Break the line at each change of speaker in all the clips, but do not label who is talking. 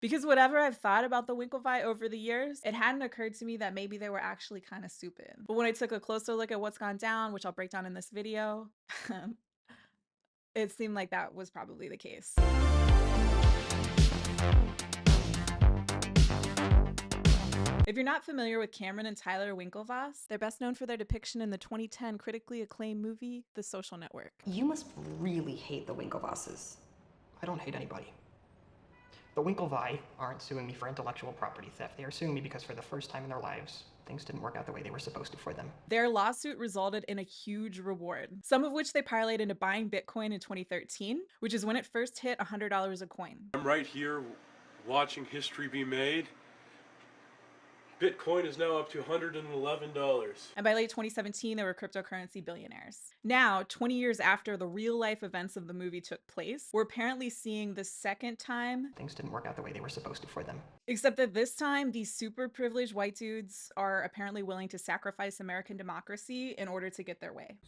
Because whatever I've thought about the Winklevi over the years, it hadn't occurred to me that maybe they were actually kind of stupid. But when I took a closer look at what's gone down, which I'll break down in this video, it seemed like that was probably the case. If you're not familiar with Cameron and Tyler Winklevoss, they're best known for their depiction in the 2010 critically acclaimed movie, The Social Network.
You must really hate the Winklevosses.
I don't hate anybody. The Winklevi aren't suing me for intellectual property theft. They are suing me because for the first time in their lives, things didn't work out the way they were supposed to for them.
Their lawsuit resulted in a huge reward, some of which they parlayed into buying Bitcoin in 2013, which is when it first hit $100 a coin.
I'm right here watching history be made. Bitcoin is now up to $111.
And by late 2017, they were cryptocurrency billionaires. Now, 20 years after the real life events of the movie took place, we're apparently seeing the second time
Things didn't work out the way they were supposed to for them.
except that this time, these super privileged white dudes are apparently willing to sacrifice American democracy in order to get their way.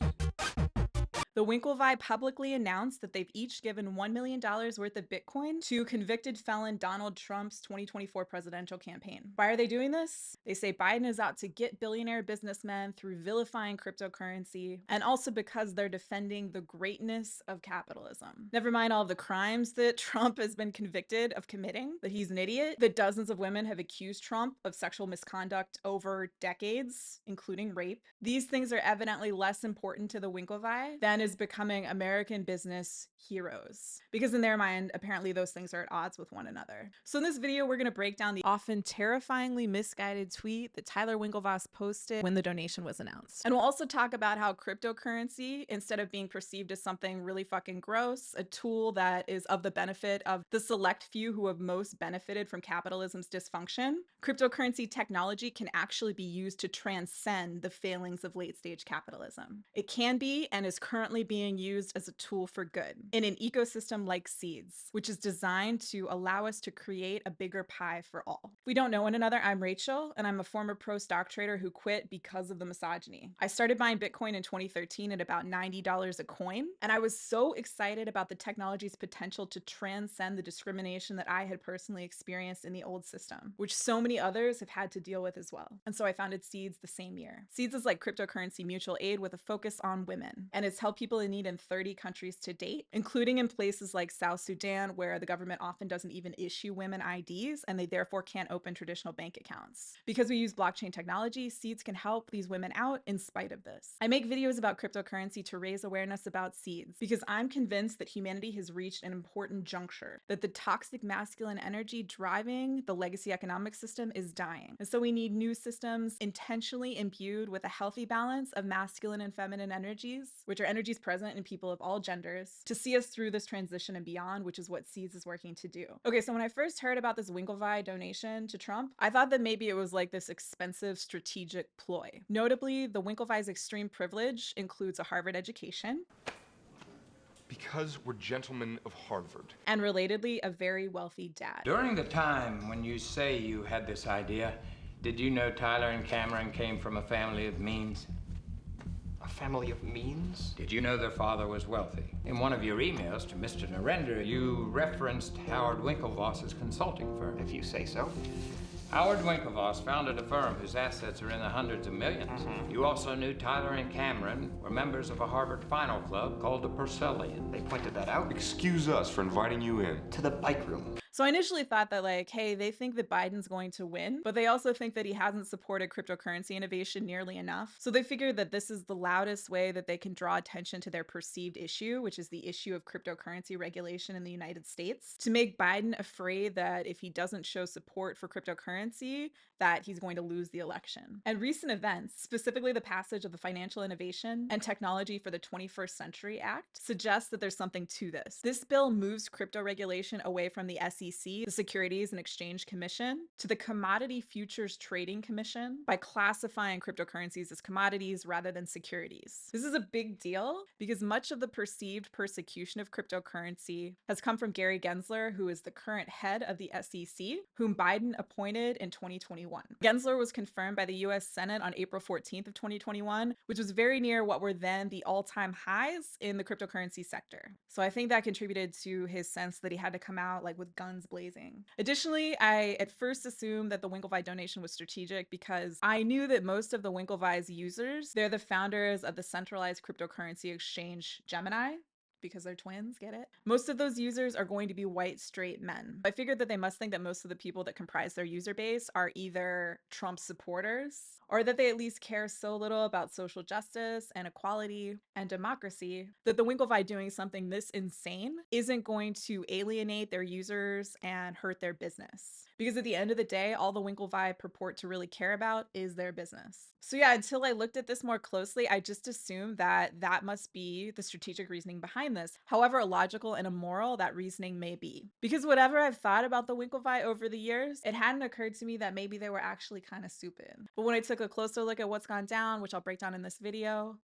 The Winklevi publicly announced that they've each given $1 million worth of Bitcoin to convicted felon Donald Trump's 2024 presidential campaign. Why are they doing this? They say Biden is out to get billionaire businessmen through vilifying cryptocurrency, and also because they're defending the greatness of capitalism. Never mind all of the crimes that Trump has been convicted of committing, that he's an idiot, that dozens of women have accused Trump of sexual misconduct over decades, including rape. These things are evidently less important to the Winklevi than is becoming American business heroes. Because in their mind, apparently those things are at odds with one another. So in this video, we're going to break down the often terrifyingly misguided tweet that Tyler Winklevoss posted when the donation was announced. And we'll also talk about how cryptocurrency, instead of being perceived as something really fucking gross, a tool that is of the benefit of the select few who have most benefited from capitalism's dysfunction, cryptocurrency technology can actually be used to transcend the failings of late-stage capitalism. It can be and is currently being used as a tool for good in an ecosystem like Seeds, which is designed to allow us to create a bigger pie for all. If we don't know one another, I'm Rachel, and I'm a former pro stock trader who quit because of the misogyny. I started buying Bitcoin in 2013 at about $90 a coin, and I was so excited about the technology's potential to transcend the discrimination that I had personally experienced in the old system, which so many others have had to deal with as well. And so I founded Seeds the same year. Seeds is like cryptocurrency mutual aid with a focus on women, and it's helped people in need in 30 countries to date, including in places like South Sudan, where the government often doesn't even issue women IDs, and they therefore can't open traditional bank accounts. Because we use blockchain technology, Seeds can help these women out in spite of this. I make videos about cryptocurrency to raise awareness about Seeds, because I'm convinced that humanity has reached an important juncture, that the toxic masculine energy driving the legacy economic system is dying. And so we need new systems intentionally imbued with a healthy balance of masculine and feminine energies, which are energies present in people of all genders, to see us through this transition and beyond, which is what Seeds is working to do. Okay, so when I first heard about this Winklevi donation to Trump, I thought that maybe it was like this expensive strategic ploy. Notably, the Winklevi's extreme privilege includes a Harvard education,
because we're gentlemen of Harvard.
and relatedly, a very wealthy dad.
During the time when you say you had this idea, did you know Tyler and Cameron came from a family of means?
A family of means?
Did you know their father was wealthy? In one of your emails to Mr. Narendra, you referenced Howard Winklevoss's consulting firm.
If you say so.
Howard Winklevoss founded a firm whose assets are in the hundreds of millions. You also knew Tyler and Cameron were members of a Harvard final club called the Purcellian.
They pointed that out
Excuse us for inviting you in.
to the bike room.
So I initially thought that like, hey, they think that Biden's going to win, but they also think that he hasn't supported cryptocurrency innovation nearly enough. So they figured that this is the loudest way that they can draw attention to their perceived issue, which is the issue of cryptocurrency regulation in the United States, to make Biden afraid that if he doesn't show support for cryptocurrency, that he's going to lose the election. And recent events, specifically the passage of the Financial Innovation and Technology for the 21st Century Act, suggest that there's something to this. This bill moves crypto regulation away from the SEC, the Securities and Exchange Commission, to the Commodity Futures Trading Commission by classifying cryptocurrencies as commodities rather than securities. This is a big deal because much of the perceived persecution of cryptocurrency has come from Gary Gensler, who is the current head of the SEC, whom Biden appointed in 2021. Gensler was confirmed by the US Senate on April 14th of 2021, which was very near what were then the all-time highs in the cryptocurrency sector. So I think that contributed to his sense that he had to come out like with guns guns blazing. Additionally, I at first assumed that the Winklevi donation was strategic because I knew that most of the Winklevi's users, they're the founders of the centralized cryptocurrency exchange Gemini, because they're twins, get it? Most of those users are going to be white, straight men. I figured that they must think that most of the people that comprise their user base are either Trump supporters or that they at least care so little about social justice and equality and democracy that the Winklevi doing something this insane isn't going to alienate their users and hurt their business. Because at the end of the day, all the Winklevi purport to really care about is their business. So yeah, until I looked at this more closely, I just assumed that that must be the strategic reasoning behind this, however illogical and immoral that reasoning may be. Because whatever I've thought about the Winklevi over the years, it hadn't occurred to me that maybe they were actually kind of stupid. But when I took a closer look at what's gone down, which I'll break down in this video,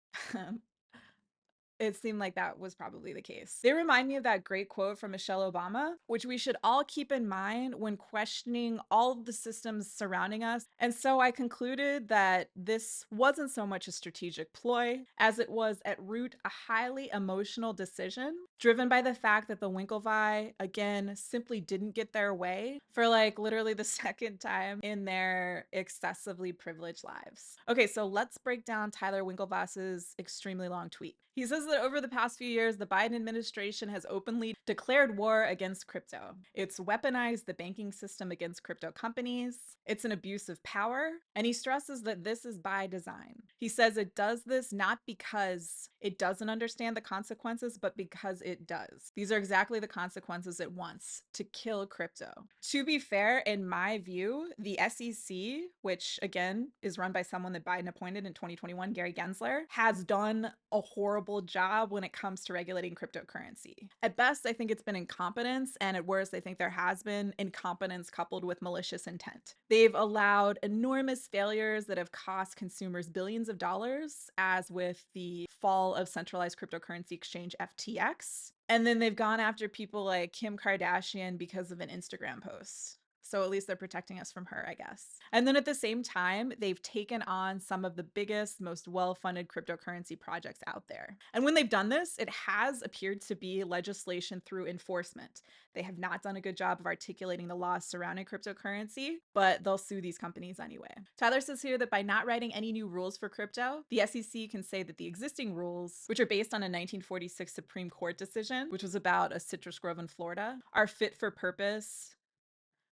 it seemed like that was probably the case. They remind me of that great quote from Michelle Obama, which we should all keep in mind when questioning all of the systems surrounding us. And so I concluded that this wasn't so much a strategic ploy as it was at root a highly emotional decision driven by the fact that the Winklevi, again, simply didn't get their way for like literally the second time in their excessively privileged lives. Okay, so let's break down Tyler Winklevoss's extremely long tweet. He says that over the past few years, the Biden administration has openly declared war against crypto. It's weaponized the banking system against crypto companies. It's an abuse of power. And he stresses that this is by design. He says it does this not because it doesn't understand the consequences, but because it does. These are exactly the consequences it wants: to kill crypto. To be fair, in my view, the SEC, which again is run by someone that Biden appointed in 2021, Gary Gensler, has done a horrible job when it comes to regulating cryptocurrency. At best, I think it's been incompetence, and at worst, I think there has been incompetence coupled with malicious intent. They've allowed enormous failures that have cost consumers billions of dollars, as with the fall of centralized cryptocurrency exchange FTX. And then they've gone after people like Kim Kardashian because of an Instagram post. So at least they're protecting us from her, I guess. And then at the same time, they've taken on some of the biggest, most well-funded cryptocurrency projects out there. And when they've done this, it has appeared to be legislation through enforcement. They have not done a good job of articulating the laws surrounding cryptocurrency, but they'll sue these companies anyway. Tyler says here that by not writing any new rules for crypto, the SEC can say that the existing rules, which are based on a 1946 Supreme Court decision, which was about a citrus grove in Florida, are fit for purpose,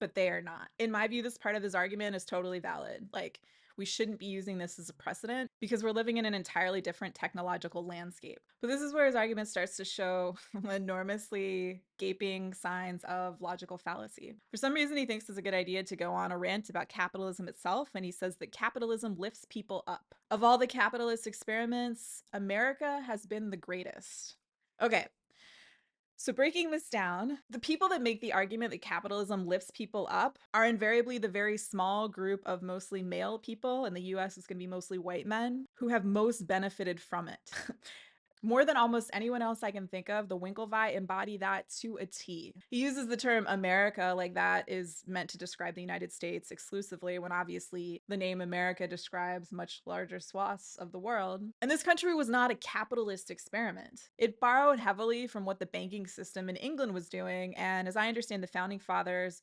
but they are not. In my view, this part of his argument is totally valid. Like, we shouldn't be using this as a precedent because we're living in an entirely different technological landscape. But this is where his argument starts to show enormously gaping signs of logical fallacy. For some reason, he thinks it's a good idea to go on a rant about capitalism itself, and he says that capitalism lifts people up. Of all the capitalist experiments, America has been the greatest. Okay, so breaking this down, the people that make the argument that capitalism lifts people up are invariably the very small group of mostly male people, in the US it's going to be mostly white men, who have most benefited from it. More than almost anyone else I can think of, the Winklevi embody that to a T. He uses the term America like that is meant to describe the United States exclusively, when obviously the name America describes much larger swaths of the world. And this country was not a capitalist experiment. It borrowed heavily from what the banking system in England was doing, and as I understand, the founding fathers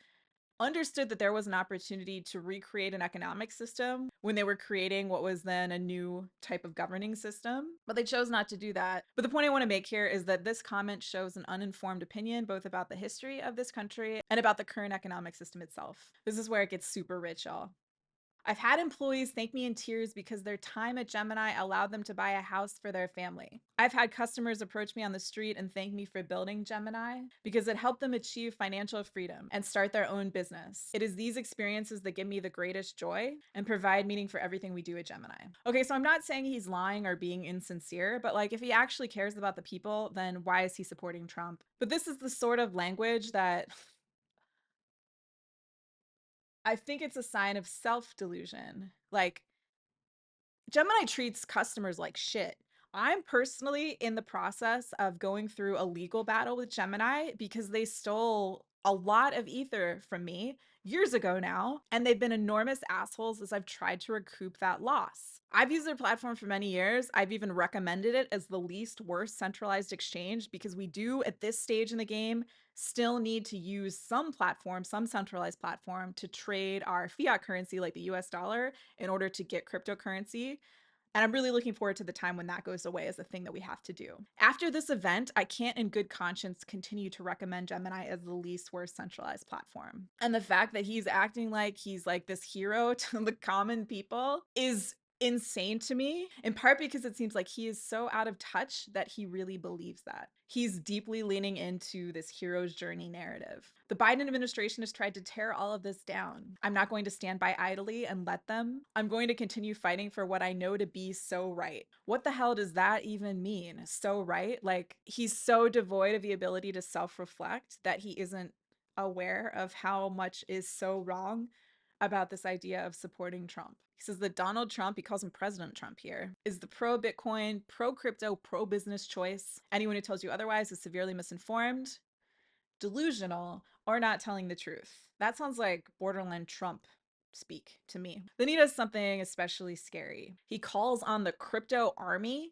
understood that there was an opportunity to recreate an economic system when they were creating what was then a new type of governing system, but they chose not to do that. But the point I want to make here is that this comment shows an uninformed opinion both about the history of this country and about the current economic system itself. This is where it gets super rich, y'all. I've had employees thank me in tears because their time at Gemini allowed them to buy a house for their family. I've had customers approach me on the street and thank me for building Gemini because it helped them achieve financial freedom and start their own business. It is these experiences that give me the greatest joy and provide meaning for everything we do at Gemini. Okay, so I'm not saying he's lying or being insincere, but like if he actually cares about the people, then why is he supporting Trump? But this is the sort of language that I think it's a sign of self-delusion. Like, Gemini treats customers like shit. I'm personally in the process of going through a legal battle with Gemini because they stole a lot of ether from me years ago now, and they've been enormous assholes as I've tried to recoup that loss. I've used their platform for many years. I've even recommended it as the least worst centralized exchange because we do, at this stage in the game, still need to use some platform, some centralized platform, to trade our fiat currency like the US dollar in order to get cryptocurrency. And I'm really looking forward to the time when that goes away as a thing that we have to do. After this event, I can't in good conscience continue to recommend Gemini as the least worst centralized platform. And the fact that he's acting like he's like this hero to the common people is insane to me, in part because it seems like he is so out of touch that he really believes that. He's deeply leaning into this hero's journey narrative. The Biden administration has tried to tear all of this down. I'm not going to stand by idly and let them. I'm going to continue fighting for what I know to be so right. What the hell does that even mean? So right? Like, he's so devoid of the ability to self-reflect that he isn't aware of how much is so wrong about this idea of supporting Trump. He says that Donald Trump, he calls him President Trump here, is the pro-Bitcoin, pro-crypto, pro-business choice. Anyone who tells you otherwise is severely misinformed, delusional, or not telling the truth. That sounds like borderline Trump speak to me. Then he does something especially scary. He calls on the crypto army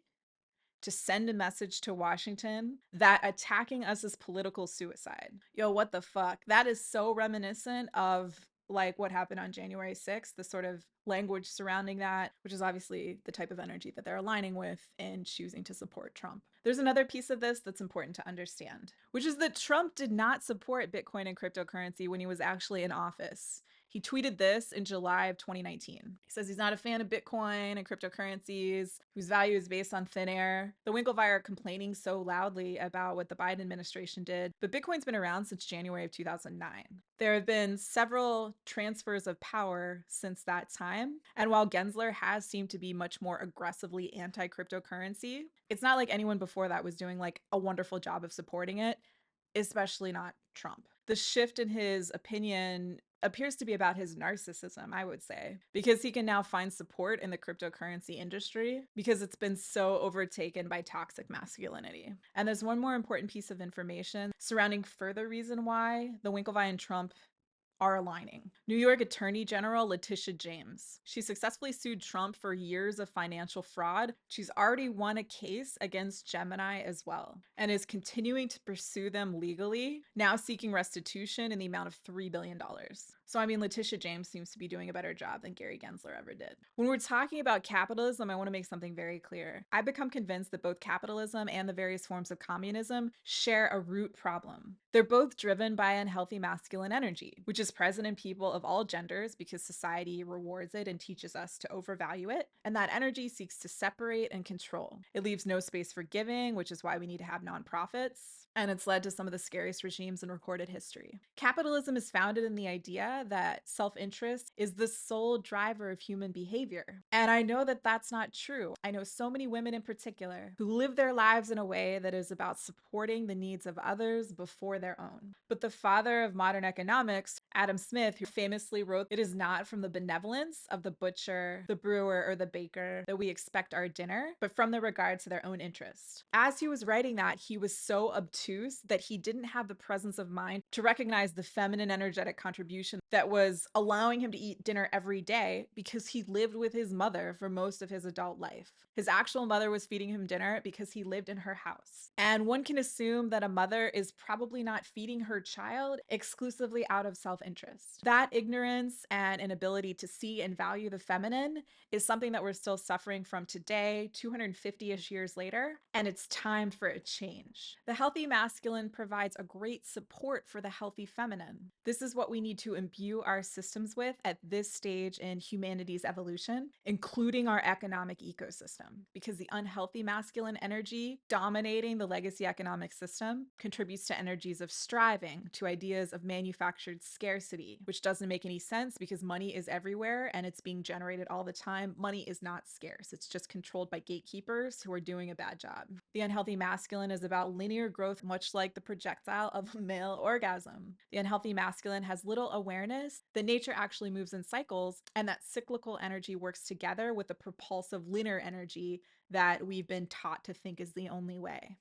to send a message to Washington that attacking us is political suicide. Yo, what the fuck? That is so reminiscent of like what happened on January 6th, the sort of language surrounding that, which is obviously the type of energy that they're aligning with in choosing to support Trump. There's another piece of this that's important to understand, which is that Trump did not support Bitcoin and cryptocurrency when he was actually in office. He tweeted this in July of 2019. He says he's not a fan of Bitcoin and cryptocurrencies, whose value is based on thin air. The Winklevi are complaining so loudly about what the Biden administration did, but Bitcoin's been around since January of 2009. There have been several transfers of power since that time, and while Gensler has seemed to be much more aggressively anti-cryptocurrency, it's not like anyone before that was doing like a wonderful job of supporting it, especially not Trump. The shift in his opinion appears to be about his narcissism, I would say, because he can now find support in the cryptocurrency industry because it's been so overtaken by toxic masculinity. And there's one more important piece of information surrounding further reason why the Winklevi and Trump are aligning. New York Attorney General Letitia James. She successfully sued Trump for years of financial fraud. She's already won a case against Gemini as well and is continuing to pursue them legally, now seeking restitution in the amount of $3 billion. So, I mean, Letitia James seems to be doing a better job than Gary Gensler ever did. When we're talking about capitalism, I want to make something very clear. I've become convinced that both capitalism and the various forms of communism share a root problem. They're both driven by unhealthy masculine energy, which is present in people of all genders because society rewards it and teaches us to overvalue it. And that energy seeks to separate and control. It leaves no space for giving, which is why we need to have nonprofits. And it's led to some of the scariest regimes in recorded history. Capitalism is founded in the idea that self-interest is the sole driver of human behavior. And I know that that's not true. I know so many women in particular who live their lives in a way that is about supporting the needs of others before their own. But the father of modern economics, Adam Smith, who famously wrote, "It is not from the benevolence of the butcher, the brewer, or the baker that we expect our dinner, but from the regard to their own interest." As he was writing that, he was so obtuse that he didn't have the presence of mind to recognize the feminine energetic contribution that was allowing him to eat dinner every day because he lived with his mother for most of his adult life. His actual mother was feeding him dinner because he lived in her house. And one can assume that a mother is probably not feeding her child exclusively out of self-interest. That ignorance and inability to see and value the feminine is something that we're still suffering from today, 250-ish years later, and it's time for a change. The healthy masculine provides a great support for the healthy feminine. This is what we need to imbue our systems with at this stage in humanity's evolution, including our economic ecosystem, because the unhealthy masculine energy dominating the legacy economic system contributes to energies of striving, to ideas of manufactured scarcity, which doesn't make any sense because money is everywhere and it's being generated all the time. Money is not scarce. It's just controlled by gatekeepers who are doing a bad job. The unhealthy masculine is about linear growth, much like the projectile of male orgasm. The unhealthy masculine has little awareness that nature actually moves in cycles and that cyclical energy works together with the propulsive linear energy that we've been taught to think is the only way.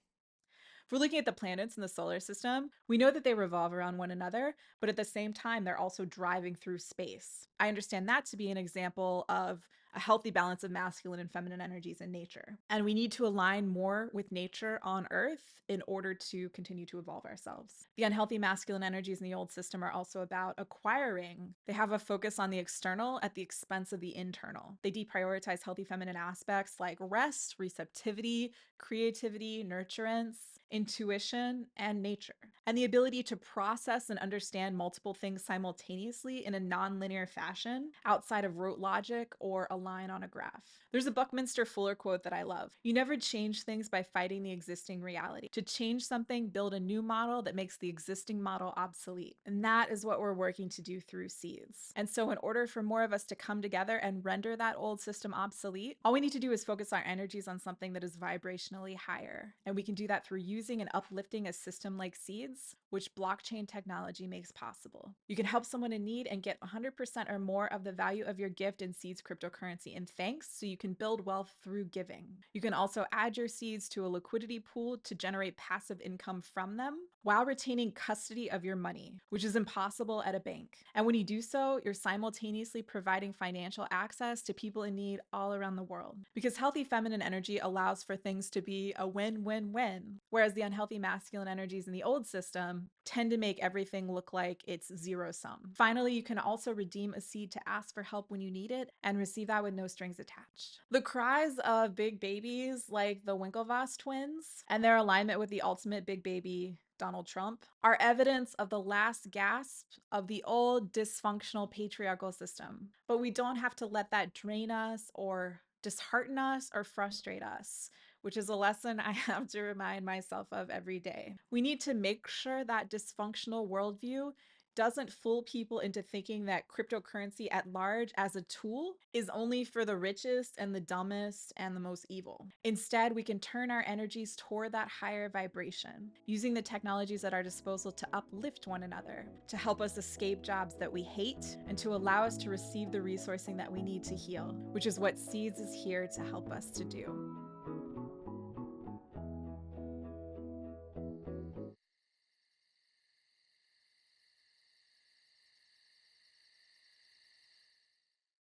we're looking at the planets in the solar system, we know that they revolve around one another, but at the same time, they're also driving through space. I understand that to be an example of a healthy balance of masculine and feminine energies in nature. And we need to align more with nature on Earth in order to continue to evolve ourselves. The unhealthy masculine energies in the old system are also about acquiring. They have a focus on the external at the expense of the internal. They deprioritize healthy feminine aspects like rest, receptivity, creativity, nurturance, intuition, and nature, and the ability to process and understand multiple things simultaneously in a non-linear fashion outside of rote logic or a line on a graph. There's a Buckminster Fuller quote that I love. You never change things by fighting the existing reality. To change something, build a new model that makes the existing model obsolete. And that is what we're working to do through Seeds. And so in order for more of us to come together and render that old system obsolete, all we need to do is focus our energies on something that is vibrationally higher. And we can do that through using and uplifting a system like Seeds, which blockchain technology makes possible. You can help someone in need and get 100% or more of the value of your gift in Seeds cryptocurrency in thanks, so you can build wealth through giving. You can also add your Seeds to a liquidity pool to generate passive income from them while retaining custody of your money, which is impossible at a bank. And when you do so, you're simultaneously providing financial access to people in need all around the world. Because healthy feminine energy allows for things to be a win-win-win, whereas the unhealthy masculine energies in the old system tend to make everything look like it's zero sum. Finally, you can also redeem a seed to ask for help when you need it and receive that with no strings attached. The cries of big babies like the Winklevoss twins and their alignment with the ultimate big baby, Donald Trump, are evidence of the last gasp of the old dysfunctional patriarchal system. But we don't have to let that drain us or dishearten us or frustrate us, which is a lesson I have to remind myself of every day. We need to make sure that dysfunctional worldview doesn't fool people into thinking that cryptocurrency at large as a tool is only for the richest and the dumbest and the most evil. Instead, we can turn our energies toward that higher vibration, using the technologies at our disposal to uplift one another, to help us escape jobs that we hate, and to allow us to receive the resourcing that we need to heal, which is what Seeds is here to help us to do.